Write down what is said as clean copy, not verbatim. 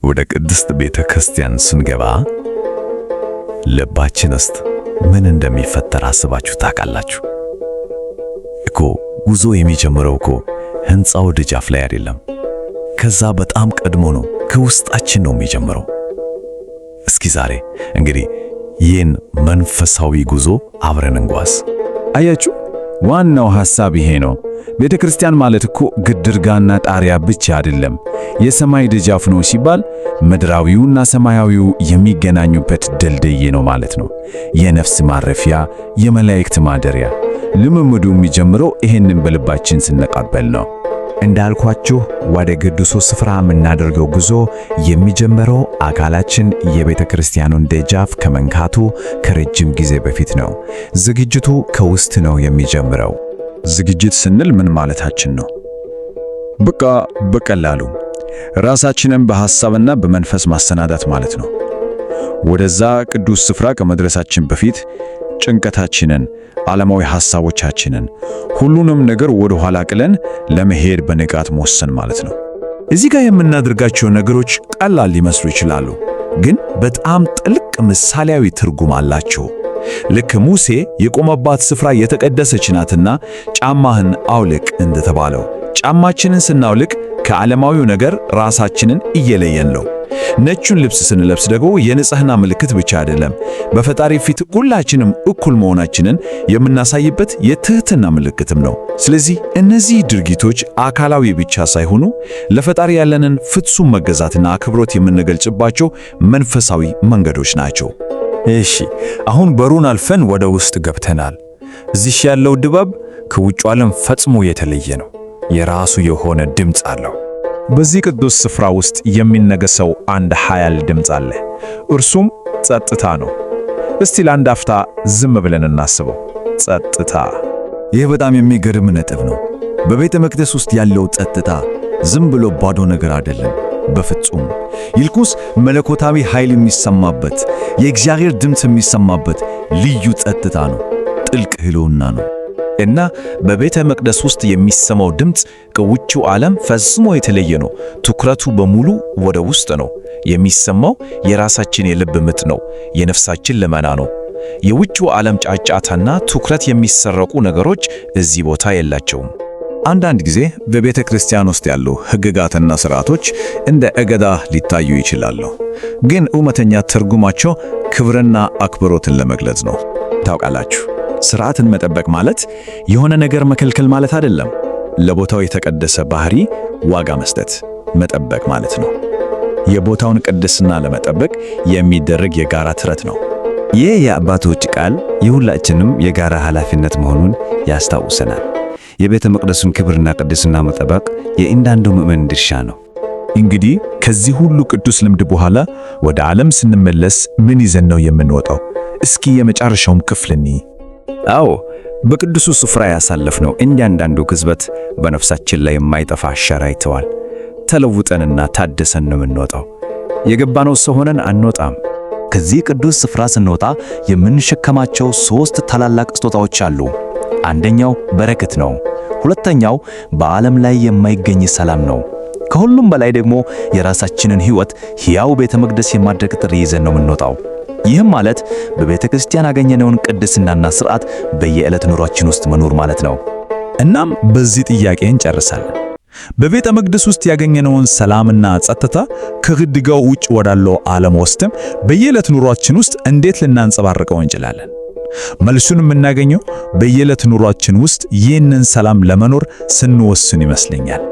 ወደ ቅድስት ቤተ ክርስቲያን ስንገባ ልባችን ውስጥ ምን እንደሚፈጠር አስባችሁ ታውቃላችሁ? ጉዞ የሚጀምረው ሕንፃው ደጃፍ ላይ አይደለም። ከዛ በጣም ቀድሞ ነው፣ ከውስጣችን ነው የሚጀምረው። እስኪ ዛሬ እንግዲህ ይህን መንፈሳዊ ጉዞ አብረን እንጓዝ። አያችሁ፣ ዋናው ሐሳብ ይሄ ነው። ቤተ ክርስቲያን ማለት ግድግዳና ጣሪያ ብቻ አይደለም። የሰማይ ደጃፍ ነው ሲባል ምድራዊውና ሰማያዊው የሚገናኙበት ድልድይ ነው ማለት ነው። የነፍስ ማረፊያ፣ የመላእክት ማደሪያ። ልምምዱ የሚጀምረው ይሄንን በልባችን ስንቀበል ነው። እንዳልኳችሁ ወደ ቅዱሱ ስፍራ የምናደርገው ጉዞ የሚጀምረው አካላችን የቤተ ክርስቲያኑን ደጃፍ ከመንካቱ ከረጅም ጊዜ በፊት ነው። ዝግጅቱ ከውስጥ ነው የሚጀምረው። ዝግጅት ስንል ምን ማለታችን ነው? በቀላሉ ራሳችንን በሐሳብና በመንፈስ ማሰናዳት ማለት ነው። ወደዛ ቅዱስ ስፍራ ከመድረሳችን በፊት ጭንቀታችንን፣ ዓለማዊ ሐሳቦቻችንን፣ ሁሉንም ነገር ወደ ኋላ ቅለን ለመሄድ በንቃት መወሰን ማለት ነው። እዚህ ጋር የምናደርጋቸው ነገሮች ቀላል ሊመስሉ ይችላሉ፣ ግን በጣም ጥልቅ ምሳሌያዊ ትርጉም አላቸው። ልክ ሙሴ የቆመባት ስፍራ የተቀደሰች ናትና ጫማህን አውልቅ እንደተባለው ጫማችንን ስናውልቅ ከዓለማዊው ነገር ራሳችንን እየለየን ነው። ነጩን ልብስ ስንለብስ ደግሞ የንጽህና ምልክት ብቻ አይደለም፣ በፈጣሪ ፊት ሁላችንም እኩል መሆናችንን የምናሳይበት የትህትና ምልክትም ነው። ስለዚህ እነዚህ ድርጊቶች አካላዊ ብቻ ሳይሆኑ ለፈጣሪ ያለንን ፍጹም መገዛትና አክብሮት የምንገልጽባቸው መንፈሳዊ መንገዶች ናቸው። እሺ፣ አሁን በሩን አልፈን ወደ ውስጥ ገብተናል። እዚህ ያለው ድባብ ከውጭው ዓለም ፈጽሞ የተለየ ነው። የራሱ የሆነ ድምፅ አለው። በዚህ ቅዱስ ስፍራ ውስጥ የሚነገሰው አንድ ኃያል ድምፅ አለ። እርሱም ጸጥታ ነው። እስቲ ለአንድ አፍታ ዝም ብለን እናስበው። ጸጥታ። ይህ በጣም የሚገርም ነጥብ ነው። በቤተ መቅደስ ውስጥ ያለው ጸጥታ ዝም ብሎ ባዶ ነገር አይደለም። በፍጹም ይልቁንስ መለኮታዊ ኃይል የሚሰማበት፣ የእግዚአብሔር ድምፅ የሚሰማበት ልዩ ጸጥታ ነው። ጥልቅ ህልውና ነው። እና በቤተ መቅደስ ውስጥ የሚሰማው ድምፅ ከውጭው ዓለም ፈጽሞ የተለየ ነው። ትኩረቱ በሙሉ ወደ ውስጥ ነው። የሚሰማው የራሳችን የልብ ምት ነው፣ የነፍሳችን ልመና ነው። የውጭው ዓለም ጫጫታና ትኩረት የሚሰረቁ ነገሮች እዚህ ቦታ የላቸውም። አንዳንድ ጊዜ በቤተ ክርስቲያን ውስጥ ያሉ ሕግጋትና ሥርዓቶች እንደ እገዳ ሊታዩ ይችላሉ፣ ግን እውነተኛ ትርጉማቸው ክብርና አክብሮትን ለመግለጽ ነው። ታውቃላችሁ፣ ሥርዓትን መጠበቅ ማለት የሆነ ነገር መከልከል ማለት አይደለም። ለቦታው የተቀደሰ ባህሪ ዋጋ መስጠት መጠበቅ ማለት ነው። የቦታውን ቅድስና ለመጠበቅ የሚደረግ የጋራ ጥረት ነው። ይህ የአባቶች ቃል የሁላችንም የጋራ ኃላፊነት መሆኑን ያስታውሰናል። የቤተ መቅደሱን ክብርና ቅድስና መጠበቅ የእያንዳንዱ ምዕመን ድርሻ ነው። እንግዲህ ከዚህ ሁሉ ቅዱስ ልምድ በኋላ ወደ ዓለም ስንመለስ ምን ይዘን ነው የምንወጣው? እስኪ የመጨረሻውን ክፍል እንይ። አዎ፣ በቅዱሱ ስፍራ ያሳለፍነው እያንዳንዱ ግዝበት በነፍሳችን ላይ የማይጠፋ አሻራ ይተዋል። ተለውጠንና ታድሰን ነው የምንወጣው። የገባነው ሰው ሆነን አንወጣም። ከዚህ ቅዱስ ስፍራ ስንወጣ የምንሸከማቸው 3 ታላላቅ ስጦታዎች አሉ። አንደኛው በረከት ነው። ሁለተኛው በዓለም ላይ የማይገኝ ሰላም ነው። ከሁሉም በላይ ደግሞ የራሳችንን ሕይወት ሕያው ቤተ መቅደስ የማድረግ ጥሪ ይዘን ነው የምንወጣው። ይህም ማለት በቤተ ክርስቲያን ያገኘነውን ቅድስናና ሥርዓት በየዕለት ኑሯችን ውስጥ መኖር ማለት ነው። እናም በዚህ ጥያቄ እንጨርሳለን። በቤተ መቅደስ ውስጥ ያገኘነውን ሰላምና ጸጥታ ከግድግዳው ውጭ ወዳለው ዓለም ወስደን በየዕለት ኑሯችን ውስጥ እንዴት ልናንጸባርቀው እንችላለን? መልሱን የምናገኘው በየዕለት ኑሯችን ውስጥ ይህንን ሰላም ለመኖር ስንወስን ይመስለኛል።